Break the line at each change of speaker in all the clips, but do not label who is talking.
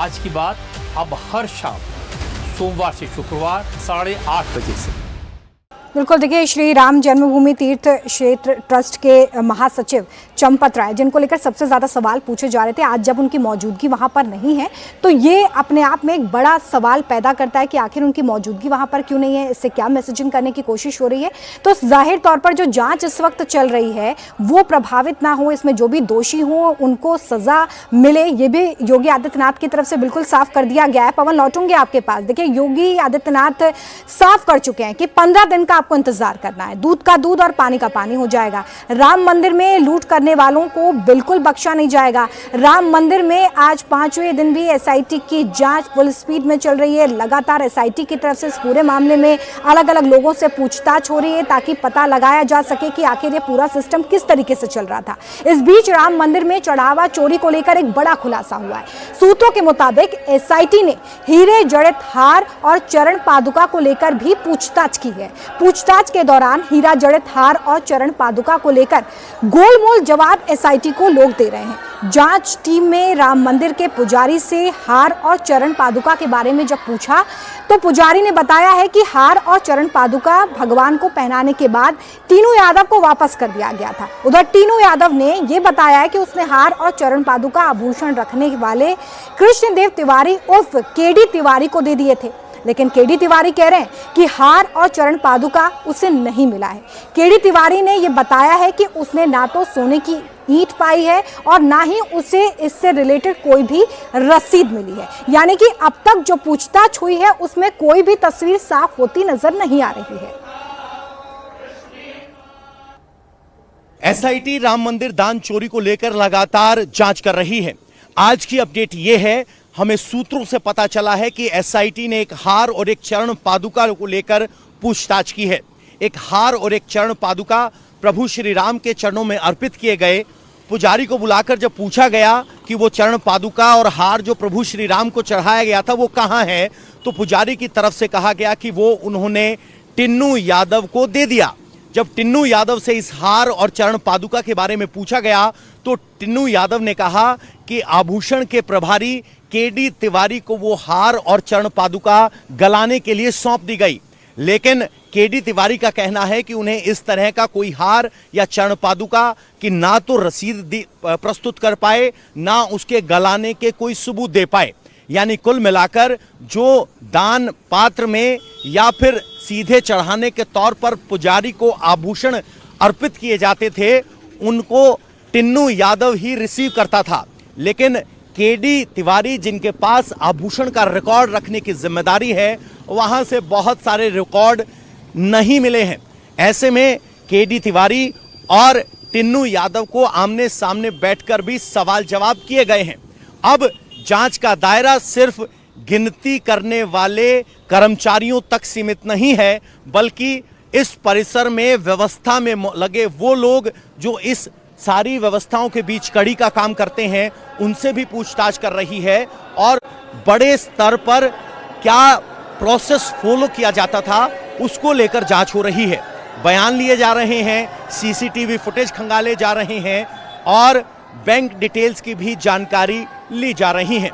आज की बात अब हर शाम सोमवार से शुक्रवार 8:30 बजे से।
बिल्कुल, देखिए, श्री राम जन्मभूमि तीर्थ क्षेत्र ट्रस्ट के महासचिव चंपत राय, जिनको लेकर सबसे ज़्यादा सवाल पूछे जा रहे थे, आज जब उनकी मौजूदगी वहां पर नहीं है तो ये अपने आप में एक बड़ा सवाल पैदा करता है कि आखिर उनकी मौजूदगी वहां पर क्यों नहीं है, इससे क्या मैसेजिंग करने की कोशिश हो रही है। तो जाहिर तौर पर जो जांच इस वक्त चल रही है वो प्रभावित ना हो, इसमें जो भी दोषी हों उनको सजा मिले, ये भी योगी आदित्यनाथ की तरफ से बिल्कुल साफ कर दिया गया है। पवन, लौटूंगे आपके पास। देखिए, योगी आदित्यनाथ साफ कर चुके हैं कि 15 दिन का आपको इंतजार करना है, दूध का दूध और पानी का पानी हो जाएगा। राम मंदिर में लूट करने वालों को बिल्कुल बख्शा नहीं जाएगा। राम मंदिर में आज 5वें दिन भी एसआईटी की जांच फुल स्पीड में चल रही है। लगातार एसआईटी की तरफ से इस पूरे मामले में अलग अलग लोगों से पूछताछ हो रही है ताकि पता लगाया जा सके कि आखिर ये पूरा सिस्टम किस तरीके से चल रहा था। इस बीच राम मंदिर में चढ़ावा चोरी को लेकर एक बड़ा खुलासा हुआ है। सूत्रों के मुताबिक एसआईटी ने हीरे जड़ित हार और चरण पादुका को लेकर भी पूछताछ की है। पूछताछ के दौरान हीरा जड़ित हार और चरण पादुका को लेकर गोलमोल जवाब एसआईटी को लोग दे रहे हैं। जांच टीम में राम मंदिर के पुजारी से हार और चरण पादुका के बारे में जब पूछा तो पुजारी ने बताया है कि हार और चरण पादुका भगवान को पहनाने के बाद टीनू यादव को वापस कर दिया गया था। उधर टीनू यादव ने यह बताया है कि उसने हार और चरण पादुका आभूषण रखने वाले कृष्णदेव तिवारी उर्फ केडी तिवारी को दे दिए थे, लेकिन केडी तिवारी कह रहे हैं कि हार और चरण पादुका उसे नहीं मिला है। केडी तिवारी ने यह बताया है कि उसने ना तो सोने की ईंट पाई है और ना ही उसे इससे रिलेटेड कोई भी रसीद मिली है। यानी कि अब तक जो पूछताछ हुई है उसमें कोई भी तस्वीर साफ होती नजर नहीं आ रही है।
एसआईटी राम मंदिर दान चोरी को लेकर लगातार जांच कर रही है। आज की अपडेट यह है, हमें सूत्रों से पता चला है कि एसआईटी ने एक हार और एक चरण पादुका को लेकर पूछताछ की है। एक हार और एक चरण पादुका प्रभु श्री राम के चरणों में अर्पित किए गए। पुजारी को बुलाकर जब पूछा गया कि वो चरण पादुका और हार जो प्रभु श्री राम को चढ़ाया गया था वो कहाँ है, तो पुजारी की तरफ से कहा गया कि वो उन्होंने टिन्नू यादव को दे दिया। जब टिन्नू यादव से इस हार और चरण पादुका के बारे में पूछा गया तो टिन्नू यादव ने कहा कि आभूषण के प्रभारी केडी तिवारी को वो हार और चरण पादुका गलाने के लिए सौंप दी गई, लेकिन केडी तिवारी का कहना है कि उन्हें इस तरह का कोई हार या चरण पादुका की ना तो रसीद प्रस्तुत कर पाए, ना उसके गलाने के कोई सबूत दे पाए। यानी कुल मिलाकर जो दान पात्र में या फिर सीधे चढ़ाने के तौर पर पुजारी को आभूषण अर्पित किए जाते थे उनको टिन्नू यादव ही रिसीव करता था, लेकिन केडी तिवारी जिनके पास आभूषण का रिकॉर्ड रखने की जिम्मेदारी है वहां से बहुत सारे रिकॉर्ड नहीं मिले हैं। ऐसे में केडी तिवारी और टिन्नू यादव को आमने सामने बैठकर भी सवाल जवाब किए गए हैं। अब जांच का दायरा सिर्फ गिनती करने वाले कर्मचारियों तक सीमित नहीं है, बल्कि इस परिसर में व्यवस्था में लगे वो लोग जो इस सारी व्यवस्थाओं के बीच कड़ी का काम करते हैं उनसे भी पूछताछ कर रही है। और बड़े स्तर पर क्या प्रोसेस फॉलो किया जाता था उसको लेकर जांच हो रही है। बयान लिए जा रहे हैं, सीसीटीवी फुटेज खंगाले जा रहे हैं और बैंक डिटेल्स की भी जानकारी ली जा रही है।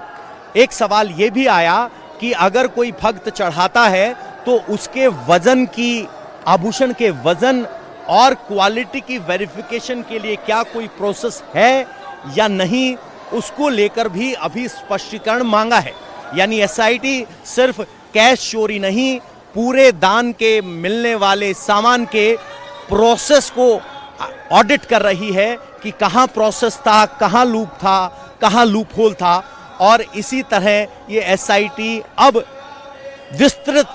एक सवाल यह भी आया कि अगर कोई भक्त चढ़ाता है तो उसके वजन की, आभूषण के वजन और क्वालिटी की वेरिफिकेशन के लिए क्या कोई प्रोसेस है या नहीं, उसको लेकर भी अभी स्पष्टीकरण मांगा है। यानी एसआईटी सिर्फ कैश चोरी नहीं, पूरे दान के मिलने वाले सामान के प्रोसेस को ऑडिट कर रही है कि कहां प्रोसेस था, कहां लूप था, कहां लूप होल था। और इसी तरह ये एसआईटी अब विस्तृत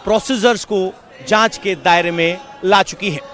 प्रोसीजर्स को जांच के दायरे में ला चुकी है।